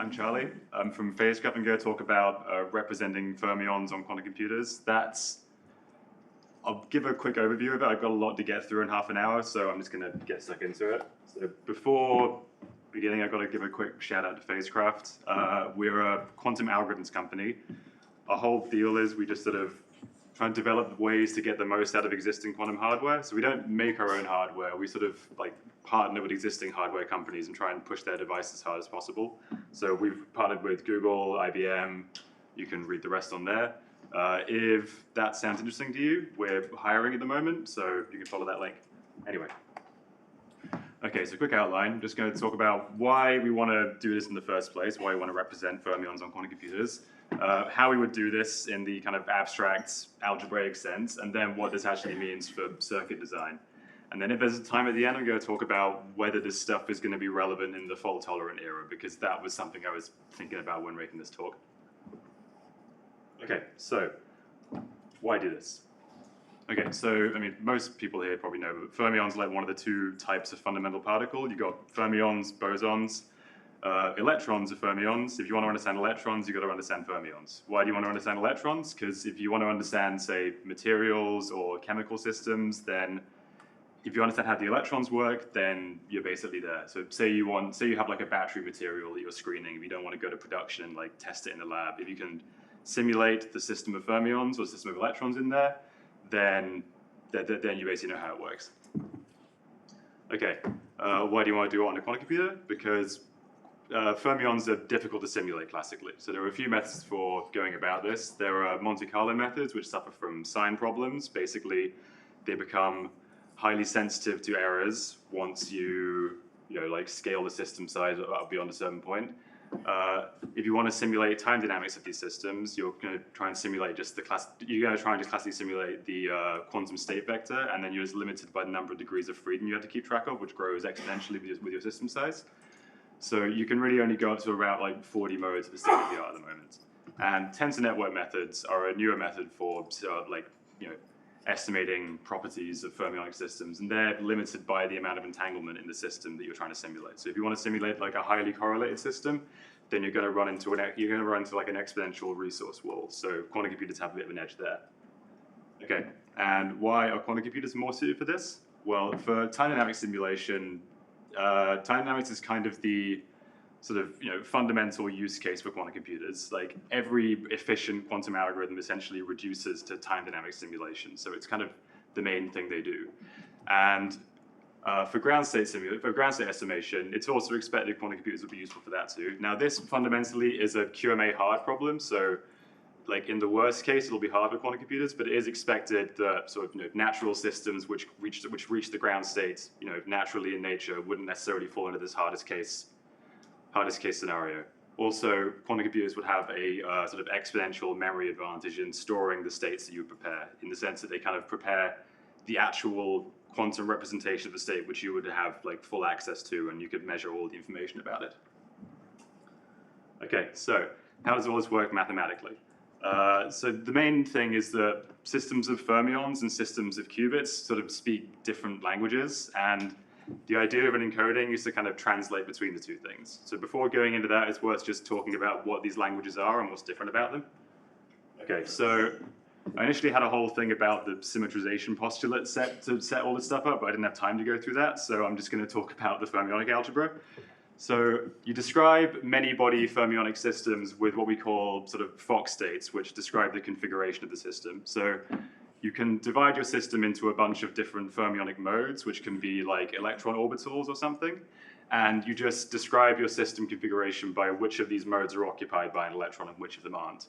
I'm Charlie. I'm from Phasecraft. I'm going to talk about representing fermions on quantum computers. I'll give a quick overview of it. I've got a lot to get through in half an hour, so I'm just going to get stuck into it. So before beginning, I've got to give a quick shout out to Phasecraft. We're a quantum algorithms company. Our whole deal is we just sort of try and develop ways to get the most out of existing quantum hardware. So we don't make our own hardware. We sort of like partner with existing hardware companies and try and push their device as hard as possible. So we've partnered with Google, IBM. You can read the rest on there. If that sounds interesting to you, we're hiring at the moment, so you can follow that link. Anyway. Okay, so quick outline. I'm just going to talk about why we want to do this in the first place, why we want to represent fermions on quantum computers, how we would do this in the kind of abstract algebraic sense, and then what this actually means for circuit design. And then if there's time at the end, I'm going to talk about whether this stuff is going to be relevant in the fault-tolerant era, because that was something I was thinking about when making this talk. Okay, so why do this? Okay, so I mean, most people here probably know, but fermions are like one of the two types of fundamental particle. You've got fermions, bosons. Electrons are fermions. If you want to understand electrons, you've got to understand fermions. Why do you want to understand electrons? Because if you want to understand, say, materials or chemical systems, then if you understand how the electrons work, then you're basically there. So say you have like a battery material that you're screening. If you don't want to go to production and like test it in the lab, if you can simulate the system of fermions or system of electrons in there, then you basically know how it works. Okay, why do you want to do it on a quantum computer? Because fermions are difficult to simulate classically. So there are a few methods for going about this. There are Monte Carlo methods which suffer from sign problems. Basically, they become highly sensitive to errors once you like scale the system size up beyond a certain point. If you want to simulate time dynamics of these systems, you're going to try and simulate just classically simulate the quantum state vector, and then you're just limited by the number of degrees of freedom you have to keep track of, which grows exponentially with your system size. So you can really only go up to about like 40 modes of the state of the art at the moment. And tensor network methods are a newer method for estimating properties of fermionic systems, and they're limited by the amount of entanglement in the system that you're trying to simulate. So if you want to simulate like a highly correlated system, then you're going to run into like an exponential resource wall. So quantum computers have a bit of an edge there. Okay, and why are quantum computers more suited for this? Well, for time dynamic simulation, time dynamics is kind of the sort of fundamental use case for quantum computers. Like every efficient quantum algorithm essentially reduces to time dynamic simulation. So it's kind of the main thing they do. And for ground state estimation, it's also expected quantum computers will be useful for that too. Now this fundamentally is a QMA hard problem. So like in the worst case, it'll be hard for quantum computers, but it is expected that sort of natural systems which reach the ground state naturally in nature wouldn't necessarily fall into this hardest case scenario. Also, quantum computers would have a sort of exponential memory advantage in storing the states that you prepare, in the sense that they kind of prepare the actual quantum representation of the state which you would have like full access to, and you could measure all the information about it. Okay, so how does all this work mathematically? So the main thing is that systems of fermions and systems of qubits sort of speak different languages, and the idea of an encoding is to kind of translate between the two things. So before going into that, it's worth just talking about what these languages are and what's different about them. Okay, so I initially had a whole thing about the symmetrization postulate to set all this stuff up, but I didn't have time to go through that, so I'm just going to talk about the fermionic algebra. So you describe many-body fermionic systems with what we call sort of Fock states, which describe the configuration of the system. So you can divide your system into a bunch of different fermionic modes, which can be like electron orbitals or something, and you just describe your system configuration by which of these modes are occupied by an electron and which of them aren't.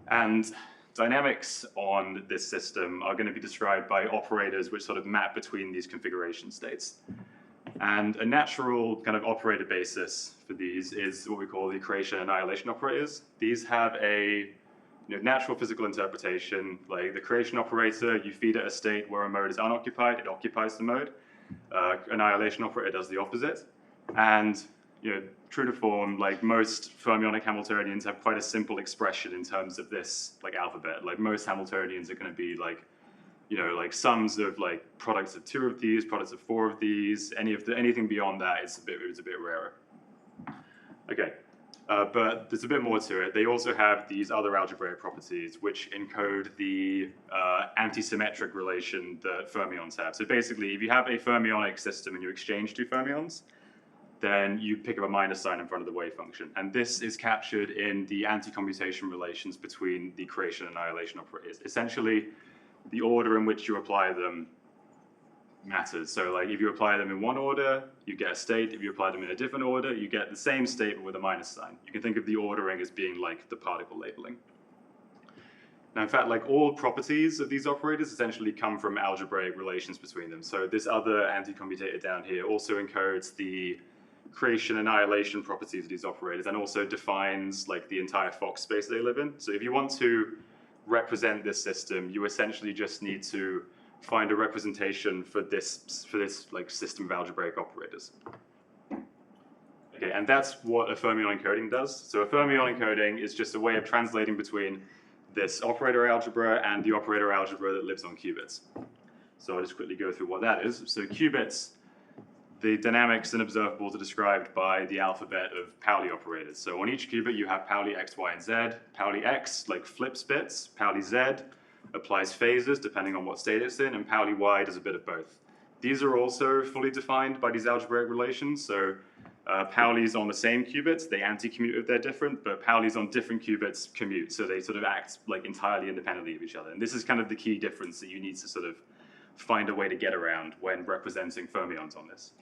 And dynamics on this system are going to be described by operators which sort of map between these configuration states. And a natural kind of operator basis for these is what we call the creation and annihilation operators. These have a natural physical interpretation. Like the creation operator, you feed it a state where a mode is unoccupied, it occupies the mode. Annihilation operator does the opposite. And true to form, like most fermionic Hamiltonians have quite a simple expression in terms of this like alphabet. Like most Hamiltonians are going to be like like sums of like products of 2 of these, products of 4 of these. Anything beyond that is a bit rarer. Okay, But there's a bit more to it. They also have these other algebraic properties which encode the antisymmetric relation that fermions have. So basically, if you have a fermionic system and you exchange two fermions, then you pick up a minus sign in front of the wave function. And this is captured in the anti-commutation relations between the creation and annihilation operators. Essentially, the order in which you apply them matters. So like if you apply them in one order, you get a state. If you apply them in a different order, you get the same state but with a minus sign. You can think of the ordering as being like the particle labeling. Now, in fact, like all properties of these operators essentially come from algebraic relations between them. So this other anti-commutator down here also encodes the creation annihilation properties of these operators and also defines like the entire Fock space they live in. So if you want to represent this system, you essentially just need to find a representation for this like system of algebraic operators. Okay, and that's what a fermion encoding does. So a fermion encoding is just a way of translating between this operator algebra and the operator algebra that lives on qubits. So I'll just quickly go through what that is. So qubits, the dynamics and observables are described by the alphabet of Pauli operators. So on each qubit you have Pauli x, y, and z. Pauli x like flips bits, Pauli z applies phases depending on what state it's in, and Pauli y does a bit of both. These are also fully defined by these algebraic relations. So Pauli's on the same qubits, they anti-commute if they're different, but Pauli's on different qubits commute, so they sort of act like entirely independently of each other. And this is kind of the key difference that you need to sort of find a way to get around when representing fermions on this.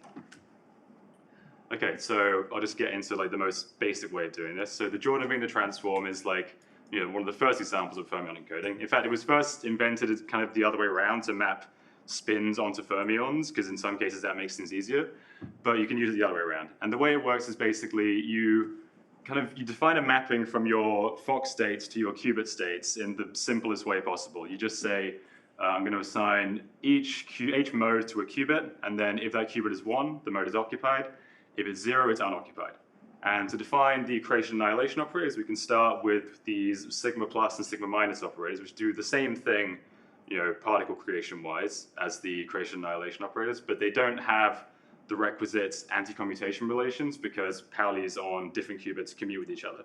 Okay, so I'll just get into like the most basic way of doing this. So the Jordan-Wigner transform is like, you know, one of the first examples of fermion encoding. In fact, it was first invented as kind of the other way around to map spins onto fermions, because in some cases that makes things easier, but you can use it the other way around. And the way it works is basically you define a mapping from your Fock states to your qubit states in the simplest way possible. You just say, I'm going to assign each mode to a qubit, and then if that qubit is 1, the mode is occupied. If it's 0, it's unoccupied. And to define the creation annihilation operators, we can start with these sigma plus and sigma minus operators, which do the same thing, you know, particle creation-wise as the creation annihilation operators, but they don't have the requisite anti-commutation relations because Pauli's on different qubits commute with each other.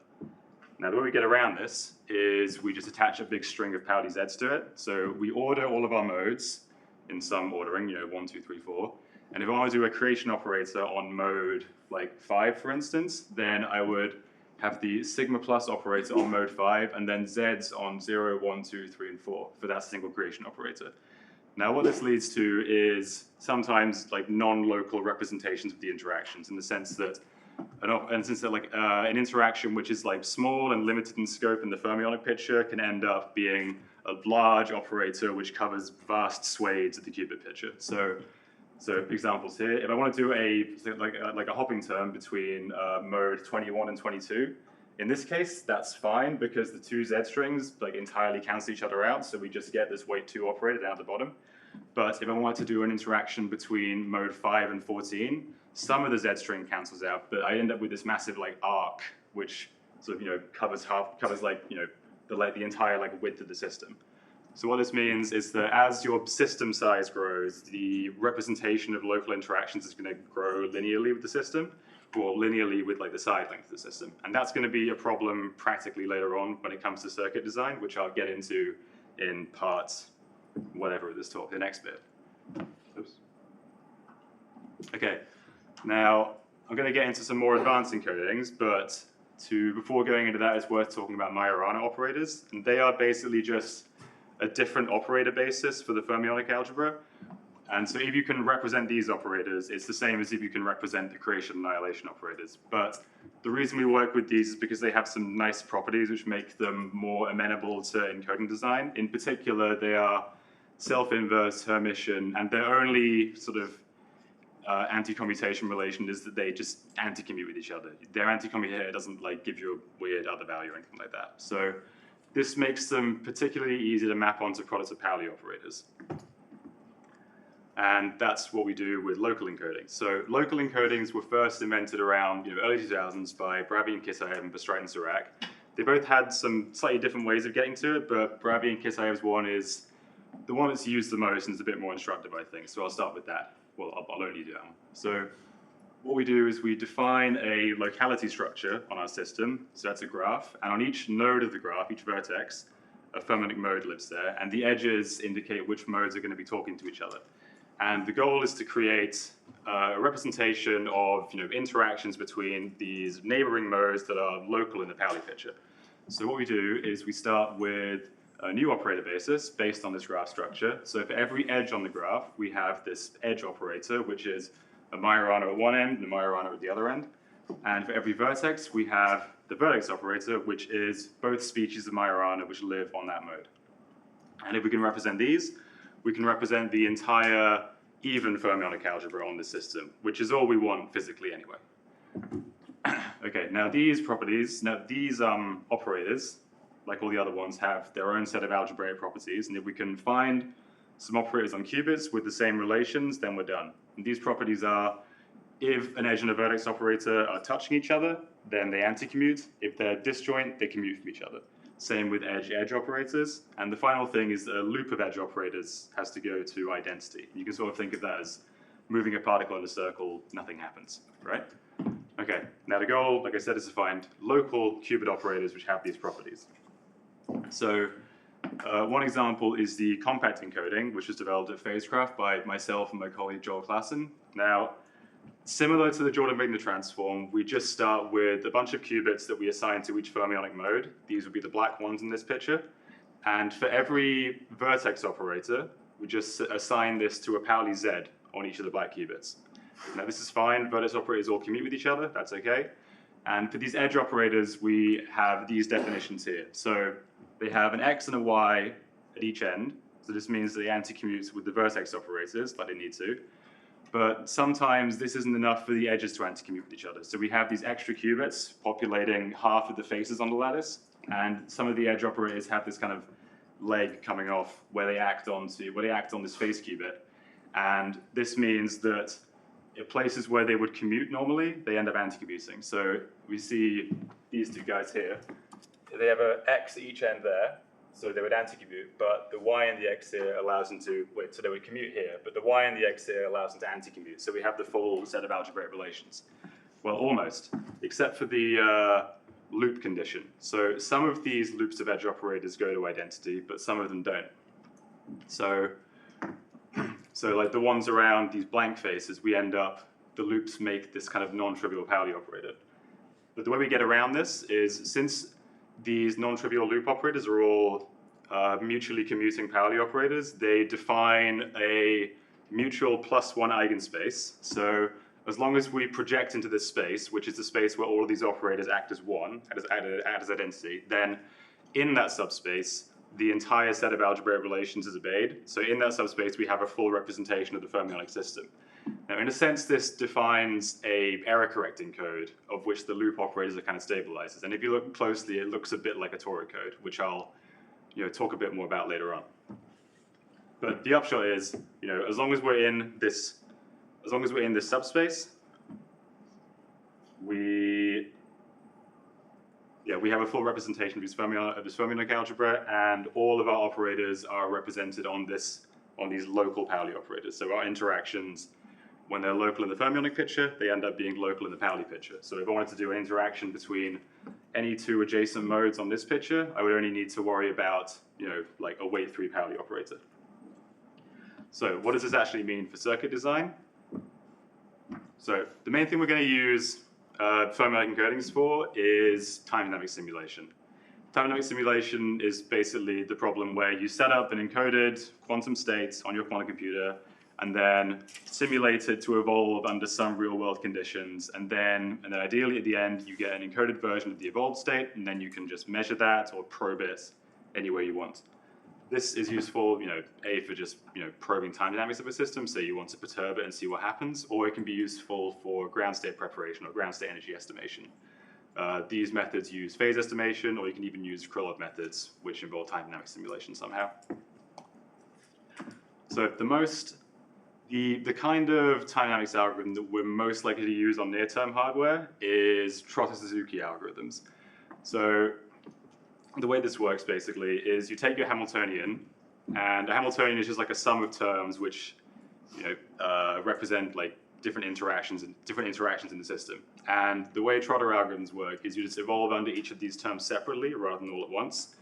Now, the way we get around this is we just attach a big string of Pauli z's to it. So we order all of our modes in some ordering, you know, 1, 2, 3, 4. And if I want to do a creation operator on mode like 5, for instance, then I would have the sigma plus operator on mode 5 and then z's on 0, 1, 2, 3, and 4 for that single creation operator. Now what this leads to is sometimes like non-local representations of the interactions in the sense that an interaction which is like small and limited in scope in the fermionic picture can end up being a large operator which covers vast swathes of the qubit picture. So examples here, if I want to do a hopping term between mode 21 and 22, in this case, that's fine because the two Z strings like entirely cancel each other out, so we just get this weight 2 operator down at the bottom. But if I wanted to do an interaction between mode 5 and 14, some of the Z string cancels out, but I end up with this massive like arc, which sort of, you know, covers like, you know, the entire like width of the system. So what this means is that as your system size grows, the representation of local interactions is going to grow linearly with the system, or linearly with like the side length of the system. And that's going to be a problem practically later on when it comes to circuit design, which I'll get into in parts, whatever of this talk, the next bit. Oops. Okay, now I'm going to get into some more advanced encodings, but before going into that, it's worth talking about Majorana operators. And they are basically just a different operator basis for the fermionic algebra. And so if you can represent these operators, it's the same as if you can represent the creation annihilation operators. But the reason we work with these is because they have some nice properties which make them more amenable to encoding design. In particular, they are self-inverse, Hermitian, and their only sort of anti-commutation relation is that they just anti-commute with each other. Their anti-commutator doesn't like give you a weird other value or anything like that. So this makes them particularly easy to map onto products of Pauli operators. And that's what we do with local encoding. So local encodings were first invented around early 2000s by Bravyi and Kitaev and Bastrait and Sirac. They both had some slightly different ways of getting to it, but Bravyi and Kitaev's one is the one that's used the most and is a bit more instructive, I think. So I'll start with that. Well, I'll only do that one. So what we do is we define a locality structure on our system, so that's a graph, and on each node of the graph, each vertex, a fermionic mode lives there, and the edges indicate which modes are going to be talking to each other. And the goal is to create a representation of interactions between these neighboring modes that are local in the Pauli picture. So what we do is we start with a new operator basis based on this graph structure. So for every edge on the graph, we have this edge operator, which is a Majorana at one end and a Majorana at the other end. And for every vertex, we have the vertex operator, which is both species of Majorana which live on that mode. And if we can represent these, we can represent the entire even fermionic algebra on the system, which is all we want physically anyway. Okay, now these properties, operators, like all the other ones, have their own set of algebraic properties, and if we can find some operators on qubits with the same relations, then we're done. And these properties are, if an edge and a vertex operator are touching each other, then they anti-commute. If they're disjoint, they commute from each other. Same with edge-edge operators. And the final thing is a loop of edge operators has to go to identity. You can sort of think of that as moving a particle in a circle, nothing happens, right? Okay, now the goal, like I said, is to find local qubit operators which have these properties. So one example is the compact encoding, which was developed at Phasecraft by myself and my colleague Joel Klassen. Now, similar to the Jordan-Wigner transform, we just start with a bunch of qubits that we assign to each fermionic mode. These would be the black ones in this picture. And for every vertex operator, we just assign this to a Pauli Z on each of the black qubits. Now this is fine, vertex operators all commute with each other, that's okay. And for these edge operators, we have these definitions here. So they have an X and a Y at each end. So this means they anti-commute with the vertex operators, but they need to. But sometimes this isn't enough for the edges to anti-commute with each other. So we have these extra qubits populating half of the faces on the lattice. And some of the edge operators have this kind of leg coming off where they act on this face qubit. And this means that in places where they would commute normally, they end up anti-commuting. So we see these two guys here. They have an X at each end there, so they would anti-commute, but the Y and the X here allows them to, so they would commute here, but the Y and the X here allows them to anti-commute. So we have the full set of algebraic relations. Well, almost, except for the loop condition. So some of these loops of edge operators go to identity, but some of them don't. So like the ones around these blank faces, the loops make this kind of non-trivial Pauli operator. But the way we get around this is, since these non-trivial loop operators are all mutually commuting Pauli operators, they define a mutual +1 eigenspace. So as long as we project into this space, which is the space where all of these operators act as one, act as identity, then in that subspace, the entire set of algebraic relations is obeyed. So in that subspace, we have a full representation of the fermionic system. Now, in a sense, this defines a error-correcting code of which the loop operators are kind of stabilizers. And if you look closely, it looks a bit like a toric code, which I'll talk a bit more about later on. But the upshot is, as long as we're in this subspace, we have a full representation of this fermionic algebra, and all of our operators are represented on these local Pauli operators. So our interactions, when they're local in the fermionic picture, they end up being local in the Pauli picture. So if I wanted to do an interaction between any two adjacent modes on this picture, I would only need to worry about, like a weight 3 Pauli operator. So what does this actually mean for circuit design? So the main thing we're going to use fermionic encodings for is time dynamic simulation. Time dynamic simulation is basically the problem where you set up an encoded quantum state on your quantum computer and then simulate it to evolve under some real-world conditions, and then ideally at the end you get an encoded version of the evolved state, and then you can just measure that or probe it any way you want. This is useful, A, for just probing time dynamics of a system, so you want to perturb it and see what happens, or it can be useful for ground state preparation or ground state energy estimation. These methods use phase estimation, or you can even use Krylov methods, which involve time dynamic simulation somehow. So the kind of time dynamics algorithm that we're most likely to use on near-term hardware is Trotter-Suzuki algorithms. So the way this works basically is you take your Hamiltonian, and a Hamiltonian is just like a sum of terms which represent like different interactions in the system. And the way Trotter algorithms work is you just evolve under each of these terms separately rather than all at once.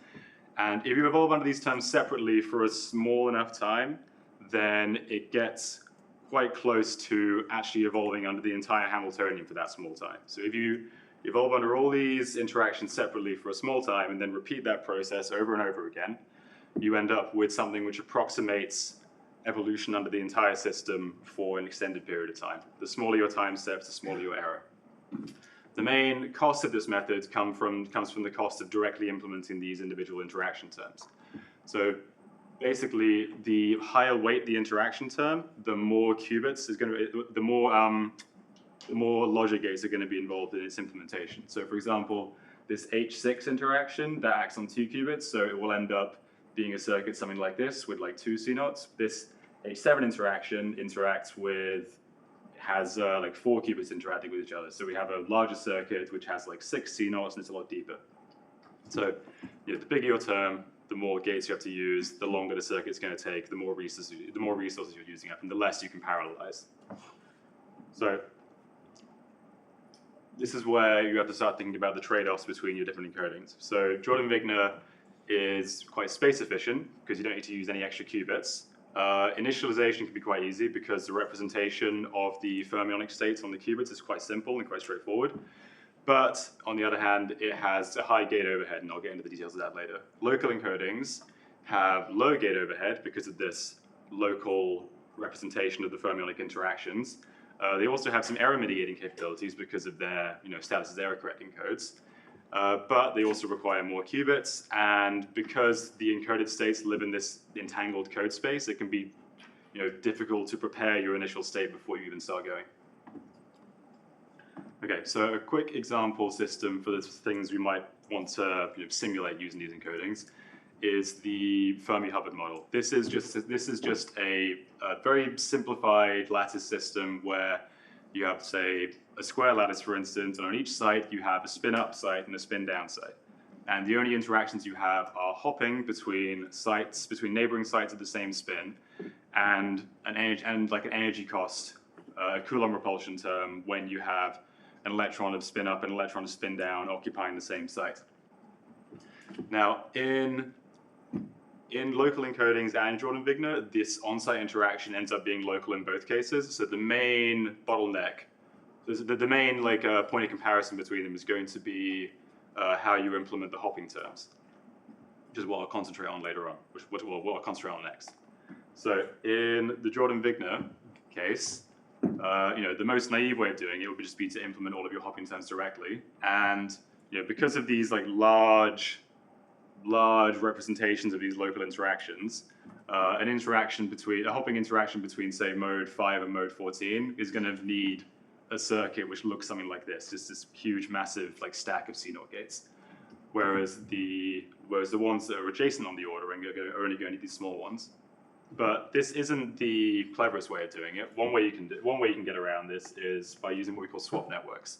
And if you evolve under these terms separately for a small enough time, then it gets quite close to actually evolving under the entire Hamiltonian for that small time. So if you evolve under all these interactions separately for a small time and then repeat that process over and over again, you end up with something which approximates evolution under the entire system for an extended period of time. The smaller your time steps, the smaller your error. The main cost of this method comes from the cost of directly implementing these individual interaction terms. So basically, the higher weight the interaction term, the more qubits is going to be, the more logic gates are going to be involved in its implementation. So for example, this H6 interaction that acts on 2 qubits, so it will end up being a circuit something like this with like 2 CNOTs. This H7 interaction has like 4 qubits interacting with each other. So we have a larger circuit which has like 6 CNOTs and it's a lot deeper. So the bigger your term, the more gates you have to use, the longer the circuit's going to take, the more resources you're using up, and the less you can parallelize. So this is where you have to start thinking about the trade-offs between your different encodings. So Jordan-Wigner is quite space efficient because you don't need to use any extra qubits. Initialization can be quite easy because the representation of the fermionic states on the qubits is quite simple and quite straightforward. But on the other hand, it has a high gate overhead, and I'll get into the details of that later. Local encodings have low gate overhead because of this local representation of the fermionic interactions. They also have some error mitigating capabilities because of their status as error correcting codes. But they also require more qubits, and because the encoded states live in this entangled code space, it can be difficult to prepare your initial state before you even start going. Okay, so a quick example system for the things we might want to simulate using these encodings is the Fermi-Hubbard model. This is just a very simplified lattice system where you have, say, a square lattice, for instance, and on each site you have a spin-up site and a spin-down site. And the only interactions you have are hopping between neighboring sites of the same spin, and an energy cost, a Coulomb repulsion term when you have an electron of spin up and an electron of spin down occupying the same site. Now, in local encodings and Jordan-Wigner, this on-site interaction ends up being local in both cases. So the main bottleneck, the main point of comparison between them is going to be how you implement the hopping terms, which is what I'll concentrate on later on, what I'll concentrate on next. So in the Jordan-Wigner case, the most naive way of doing it would just be to implement all of your hopping terms directly. And because of these large representations of these local interactions, a hopping interaction between, say, mode 5 and mode 14 is going to need a circuit which looks something like this, just this huge, massive stack of CNOT gates. Whereas the ones that are adjacent on the ordering are only going to be these small ones. But this isn't the cleverest way of doing it. One way you can get around this is by using what we call swap networks.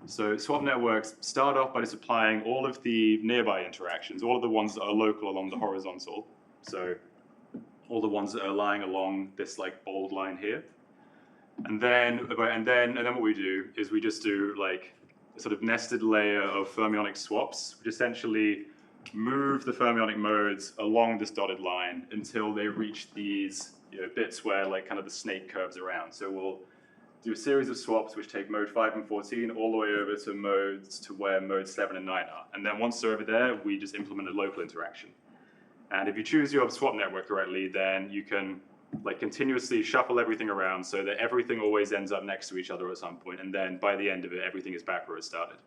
So swap networks start off by just applying all of the nearby interactions, all of the ones that are local along the horizontal. So all the ones that are lying along this bold line here. And then what we do is we just do a sort of nested layer of fermionic swaps, which essentially move the fermionic modes along this dotted line until they reach these bits where kind of the snake curves around. So we'll do a series of swaps which take mode 5 and 14 all the way over to modes to where modes 7 and 9 are. And then once they're over there, we just implement a local interaction. And if you choose your swap network correctly, then you can continuously shuffle everything around so that everything always ends up next to each other at some point, and then by the end of it, everything is back where it started.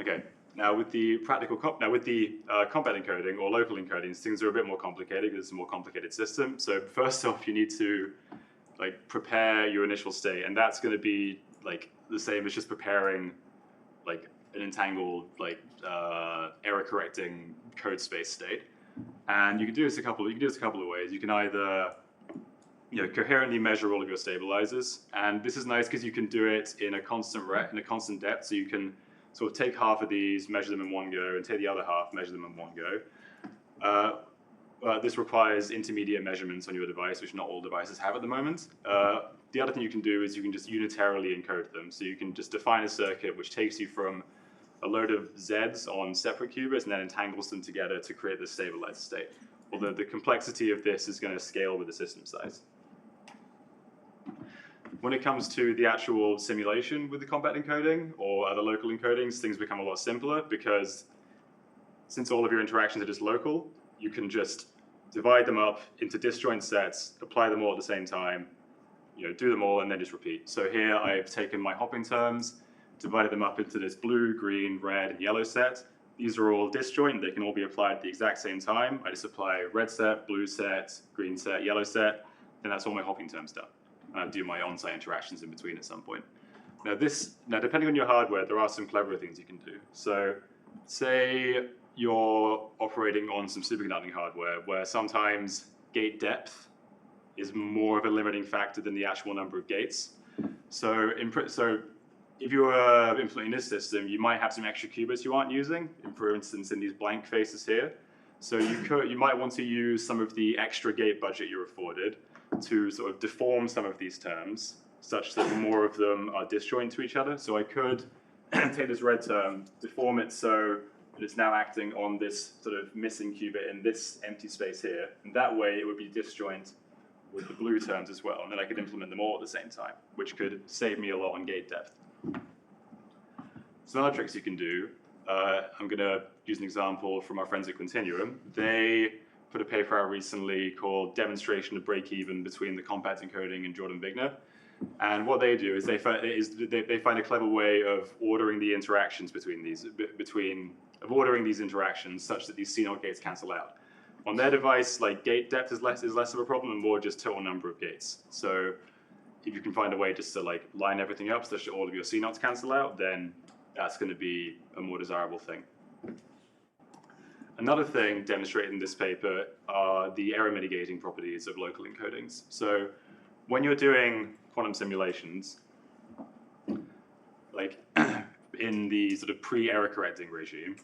Okay. Now with the combat encoding or local encodings, things are a bit more complicated because it's a more complicated system. So first off, you need to prepare your initial state, and that's going to be the same as just preparing an entangled error correcting code space state. And you can do this a couple of ways. You can either coherently measure all of your stabilizers, and this is nice because you can do it in a constant depth, so you can sort of take half of these, measure them in one go, and take the other half, measure them in one go. this requires intermediate measurements on your device, which not all devices have at the moment. The other thing you can do is you can just unitarily encode them. So you can just define a circuit which takes you from a load of Zs on separate qubits and then entangles them together to create this stabilized state. Although the complexity of this is going to scale with the system size. When it comes to the actual simulation with the compact encoding or other local encodings, things become a lot simpler because since all of your interactions are just local, you can just divide them up into disjoint sets, apply them all at the same time, do them all and then just repeat. So here I've taken my hopping terms, divided them up into this blue, green, red, and yellow set. These are all disjoint, they can all be applied at the exact same time. I just apply red set, blue set, green set, yellow set, then that's all my hopping terms done. And I do my on-site interactions in between at some point. Now depending on your hardware, there are some clever things you can do. So say you're operating on some superconducting hardware where sometimes gate depth is more of a limiting factor than the actual number of gates. So if you were implementing this system, you might have some extra qubits you aren't using, for instance, in these blank faces here. So you might want to use some of the extra gate budget you're afforded to sort of deform some of these terms, such that more of them are disjoint to each other. So I could take this red term, deform it so that it's now acting on this sort of missing qubit in this empty space here. And that way it would be disjoint with the blue terms as well. And then I could implement them all at the same time, which could save me a lot on gate depth. Some other tricks you can do, I'm going to use an example from our friends at Continuum. They put a paper out recently called Demonstration of Break-Even Between the Compact Encoding and Jordan-Wigner. And what they do is they find a clever way of ordering the interactions between these, ordering these interactions such that these CNOT gates cancel out. On their device, like gate depth is less of a problem and more just total number of gates. So if you can find a way just to like line everything up such that all of your CNOTs cancel out, then that's going to be a more desirable thing. Another thing demonstrated in this paper are the error mitigating properties of local encodings. So when you're doing quantum simulations, like in the sort of pre-error correcting regime,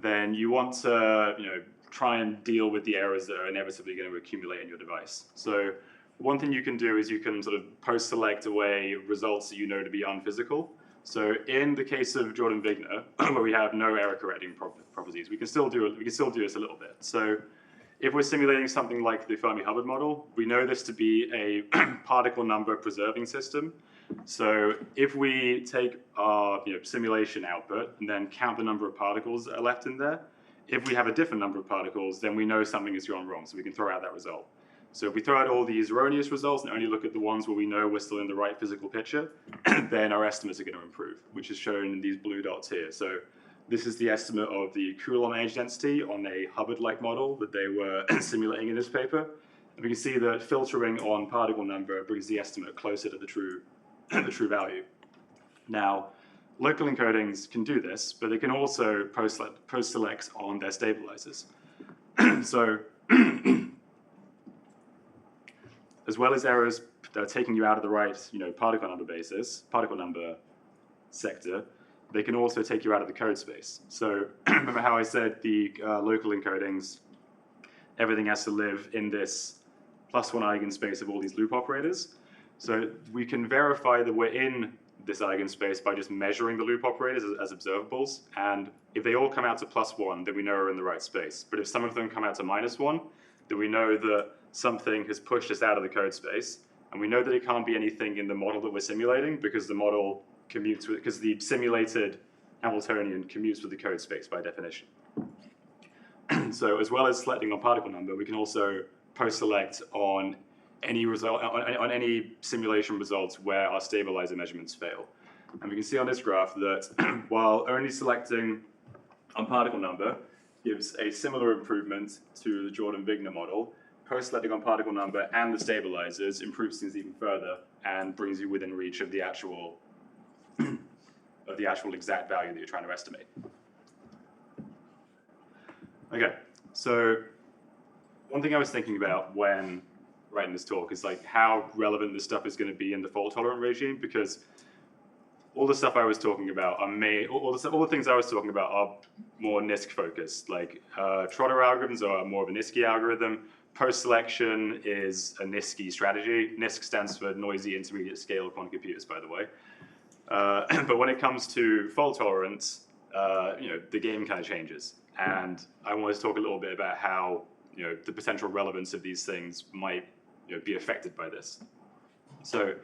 then you want to try and deal with the errors that are inevitably going to accumulate in your device. So one thing you can do is you can sort of post-select away results that you know to be unphysical. So in the case of Jordan-Wigner, where we have no error correcting properties, we can still do this a little bit. So if we're simulating something like the Fermi-Hubbard model, we know this to be a particle number preserving system. So if we take our simulation output and then count the number of particles that are left in there, if we have a different number of particles, then we know something has gone wrong, so we can throw out that result. So if we throw out all these erroneous results and only look at the ones where we know we're still in the right physical picture, then our estimates are going to improve, which is shown in these blue dots here. So this is the estimate of the Coulomb edge density on a Hubbard-like model that they were simulating in this paper. And we can see that filtering on particle number brings the estimate closer to the true value. Now, local encodings can do this, but they can also post-select on their stabilizers. So as well as errors that are taking you out of the right particle number sector, they can also take you out of the code space. So remember how I said the local encodings, everything has to live in this +1 eigenspace of all these loop operators. So we can verify that we're in this eigenspace by just measuring the loop operators as observables. And if they all come out to +1, then we know we're in the right space. But if some of them come out to -1, then we know that something has pushed us out of the code space. And we know that it can't be anything in the model that we're simulating because the model commutes with, because the simulated Hamiltonian commutes with the code space by definition. So as well as selecting on particle number, we can also post-select on any result, on any simulation results where our stabilizer measurements fail. And we can see on this graph that while only selecting on particle number gives a similar improvement to the Jordan-Wigner model, post-selecting on particle number and the stabilizers improves things even further and brings you within reach of the actual exact value that you're trying to estimate. Okay, so one thing I was thinking about when writing this talk is like how relevant this stuff is going to be in the fault-tolerant regime, because all the stuff I was talking about are all the things I was talking about are more NISQ focused. Like Trotter algorithms are more of a NISQ algorithm. Post-selection is a NISQ strategy. NISQ stands for Noisy Intermediate Scale Quantum Computers, by the way. But when it comes to fault tolerance, the game kind of changes. And I wanted to talk a little bit about how the potential relevance of these things might be affected by this. So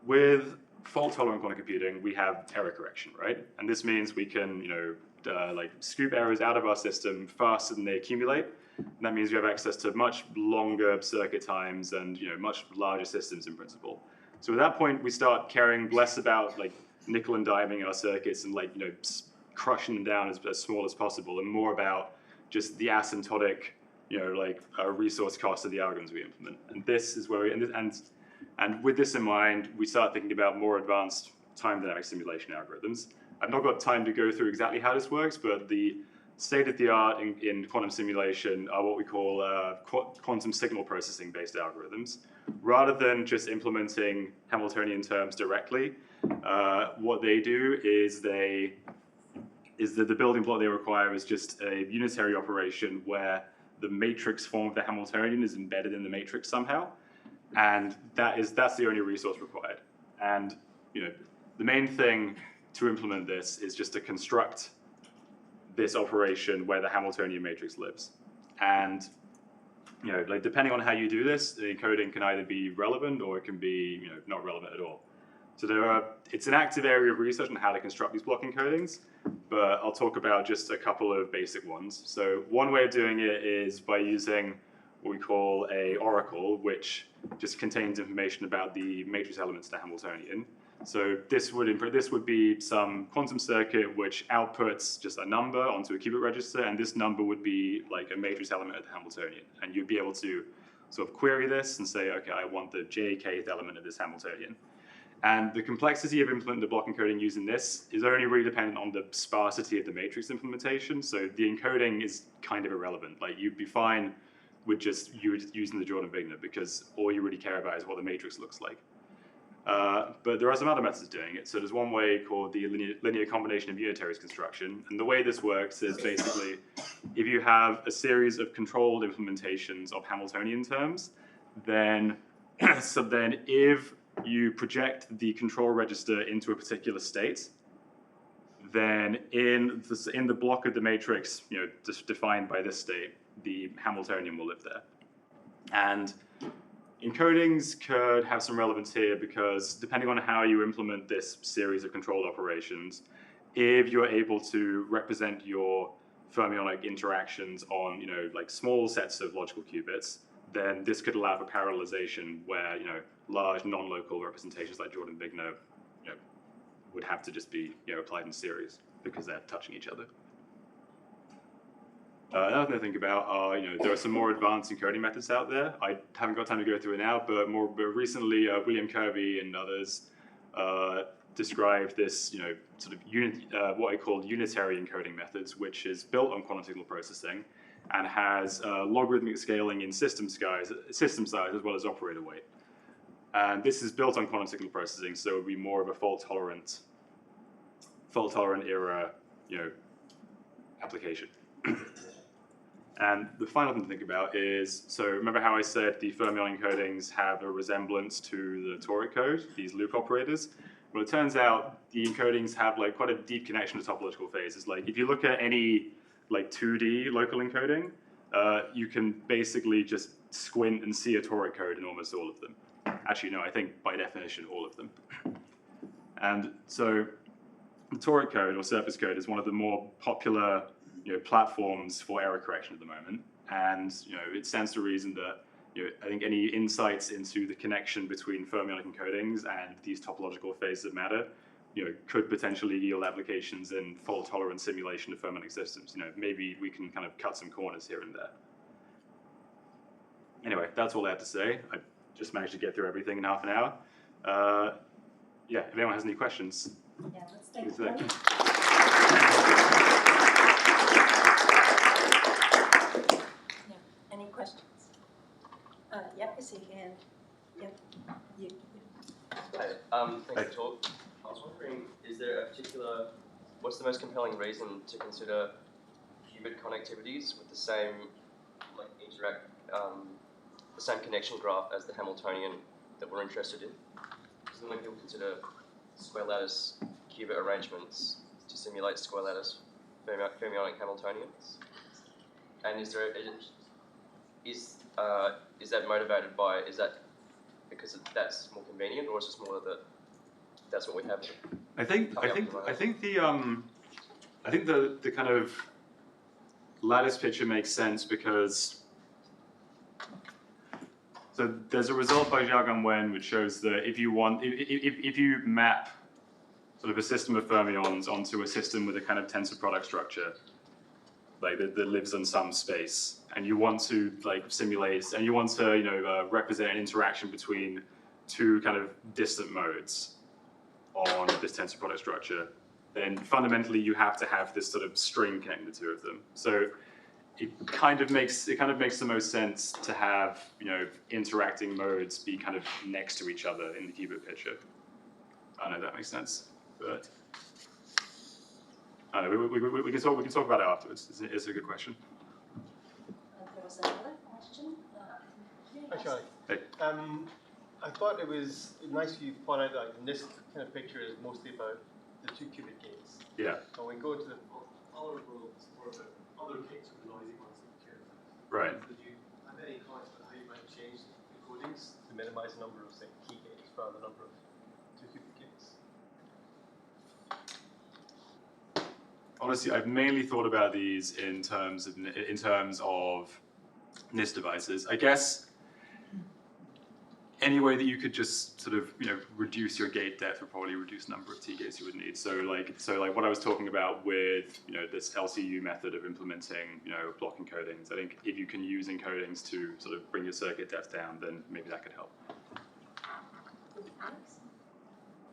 with fault-tolerant quantum computing, we have error correction, right? And this means we can like scoop errors out of our system faster than they accumulate. And that means we have access to much longer circuit times and much larger systems in principle. So at that point, we start caring less about like nickel and diming our circuits and like crushing them down as small as possible, and more about just the asymptotic resource cost of the algorithms we implement. And this is where and with this in mind, we start thinking about more advanced time dynamic simulation algorithms. I've not got time to go through exactly how this works, but the state-of-the-art in quantum simulation are what we call quantum signal processing based algorithms. Rather than just implementing Hamiltonian terms directly, what they do is the building block they require is just a unitary operation where the matrix form of the Hamiltonian is embedded in the matrix somehow, and that's the only resource required. And the main thing to implement this is just to construct this operation where the Hamiltonian matrix lives. And depending on how you do this, the encoding can either be relevant or it can be not relevant at all. So it's an active area of research on how to construct these block encodings, but I'll talk about just a couple of basic ones. So one way of doing it is by using what we call a oracle, which just contains information about the matrix elements of the Hamiltonian. So this would be some quantum circuit which outputs just a number onto a qubit register, and this number would be like a matrix element of the Hamiltonian. And you'd be able to sort of query this and say, okay, I want the jkth element of this Hamiltonian. And the complexity of implementing the block encoding using this is only really dependent on the sparsity of the matrix implementation. So the encoding is kind of irrelevant. Like you'd be fine with just using the Jordan-Wigner because all you really care about is what the matrix looks like. But there are some other methods of doing it. So there's one way called the linear combination of unitaries construction. And the way this works is basically if you have a series of controlled implementations of Hamiltonian terms, then if you project the control register into a particular state, then in the block of the matrix, just defined by this state, the Hamiltonian will live there. And encodings could have some relevance here because depending on how you implement this series of controlled operations, if you're able to represent your fermionic interactions on like small sets of logical qubits, then this could allow for parallelization where large non-local representations like Jordan-Wigner would have to just be applied in series because they're touching each other. Another thing to think about are there are some more advanced encoding methods out there. I haven't got time to go through it now, but recently William Kirby and others described this sort of what I call unitary encoding methods, which is built on quantum signal processing and has logarithmic scaling in system size as well as operator weight. And this is built on quantum signal processing, so it would be more of a fault-tolerant era application. And the final thing to think about is, so remember how I said the fermion encodings have a resemblance to the toric code, these loop operators? Well, it turns out the encodings have like quite a deep connection to topological phases. Like if you look at any like 2D local encoding, you can basically just squint and see a toric code in almost all of them. Actually, no, I think by definition, all of them. And so the toric code or surface code is one of the more popular platforms for error correction at the moment. And it stands to reason that I think any insights into the connection between fermionic encodings and these topological phases of matter could potentially yield applications in fault-tolerant simulation of fermionic systems. Maybe we can kind of cut some corners here and there. Anyway, that's all I have to say. I just managed to get through everything in half an hour. Yeah, if anyone has any questions. Yeah, let's take a break. Yeah, any questions? Yep, I see a hand. Yep. Hi, thanks for the talk. I was wondering, particular, what's the most compelling reason to consider qubit connectivities with the same the same connection graph as the Hamiltonian that we're interested in? Because when people consider square lattice qubit arrangements to simulate square lattice fermionic Hamiltonians, and is that motivated by, is that because that's more convenient, or is it more that that's what we have? I think the kind of lattice picture makes sense because so there's a result by Zhao and Wen which shows that if you map sort of a system of fermions onto a system with a kind of tensor product structure, like that lives in some space, and you want to like simulate, and you want to represent an interaction between two kind of distant modes on this tensor product structure, then fundamentally you have to have this sort of string connecting the two of them. So it kind of makes the most sense to have interacting modes be kind of next to each other in the qubit picture. I know if that makes sense, but I don't know, we can talk about it afterwards. It's a good question. There was another question. Hi, Charlie. Hey. I thought it was nice you pointed out that this kind of picture is mostly about the two qubit gates. Yeah. When we go to the other worlds, or the other gates with the noisy ones that you care about. Right. Did you have any comments about how you might change the codings to minimize the number of, say, key gates rather than the number of two qubit gates? Honestly, I've mainly thought about these in terms of NIST devices. I guess any way that you could just sort of reduce your gate depth would probably reduce the number of T gates you would need. So like what I was talking about with this LCU method of implementing block encodings. I think if you can use encodings to sort of bring your circuit depth down, then maybe that could help.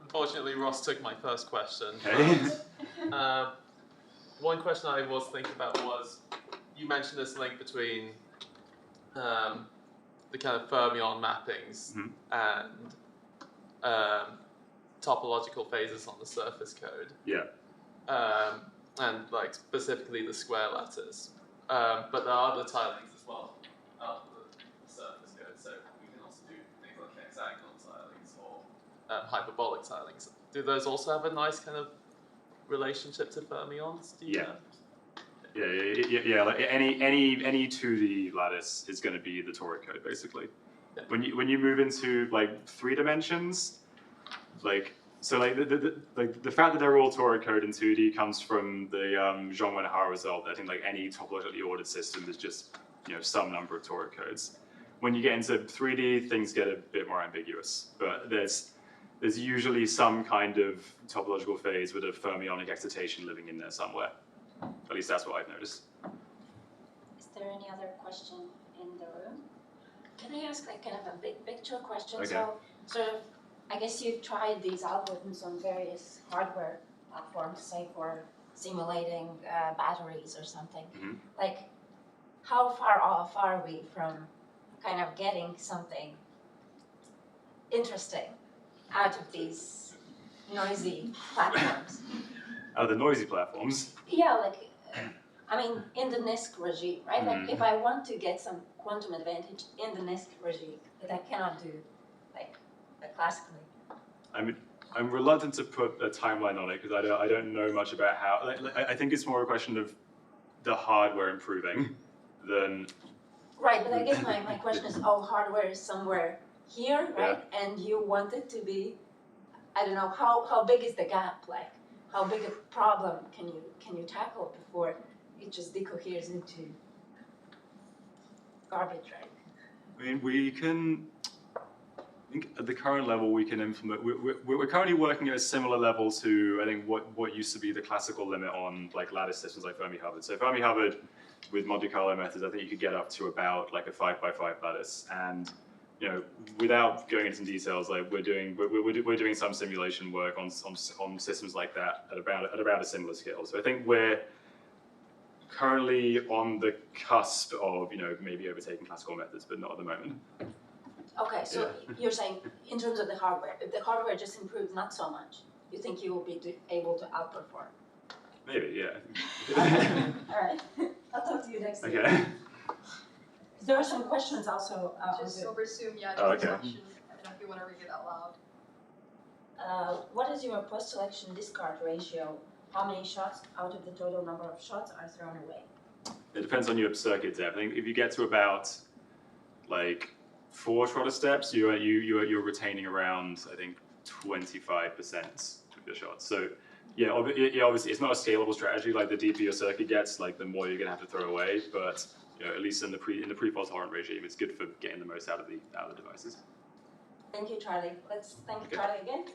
Unfortunately, Ross took my first question. Okay. One question I was thinking about was, you mentioned this link between the kind of fermion mappings and topological phases on the surface code. Yeah. And like specifically the square lattice. But there are other tilings as well out of the surface code. So we can also do things like hexagonal tilings or hyperbolic tilings. Do those also have a nice kind of relationship to fermions? Do you know? Yeah. Like any 2D lattice is going to be the toric code basically. Yeah. When you move into like 3 dimensions, the fact that they're all toric code in 2D comes from the Zhong-Wen Ha result. I think like any topologically ordered system is just some number of toric codes. When you get into 3D, things get a bit more ambiguous, but there's usually some kind of topological phase with a fermionic excitation living in there somewhere. At least that's what I've noticed. Is there any other question in the room? Can I ask like kind of a big picture question? Okay. So sort of, I guess you've tried these algorithms on various hardware platforms, say for simulating batteries or something. Mm-hmm. Like, how far off are we from kind of getting something interesting out of these noisy platforms? Out of the noisy platforms? Yeah, like, I mean, in the NISQ regime, right? Like, if I want to get some quantum advantage in the NISQ regime that I cannot do, like classically. I'm reluctant to put a timeline on it because I don't know much about how. I think it's more a question of the hardware improving than. Right, but I guess my question is, hardware is somewhere here, right? Yeah. And you want it to be, I don't know, how big is the gap? Like, how big a problem can you tackle before it just decoheres into garbage, right? I mean, we can. I think at the current level we can implement. We're currently working at a similar level to I think what used to be the classical limit on like lattice systems like Fermi-Hubbard. So Fermi-Hubbard with Monte Carlo methods, I think you could get up to about like a 5x5 lattice, and without going into some details, like we're doing some simulation work on systems like that at about a similar scale. So I think we're currently on the cusp of maybe overtaking classical methods, but not at the moment. Okay, so you're saying in terms of the hardware, if the hardware just improves not so much, you think you will be able to outperform. Maybe, yeah. All right, I'll talk to you next week. Okay. There are some questions also. Just over Zoom, yeah, Oh, just okay. a question. I don't know if you want to read it out loud. What is your post-selection discard ratio? How many shots out of the total number of shots are thrown away? It depends on your circuit depth. I think if you get to about like 4 Trotter steps, you're retaining around, I think, 25% of your shots. So yeah, obviously it's not a scalable strategy. Like the deeper your circuit gets, like the more you're gonna have to throw away. But at least in the pre-fault tolerant regime, it's good for getting the most out of the devices. Thank you, Charlie. Let's thank Okay. Charlie again.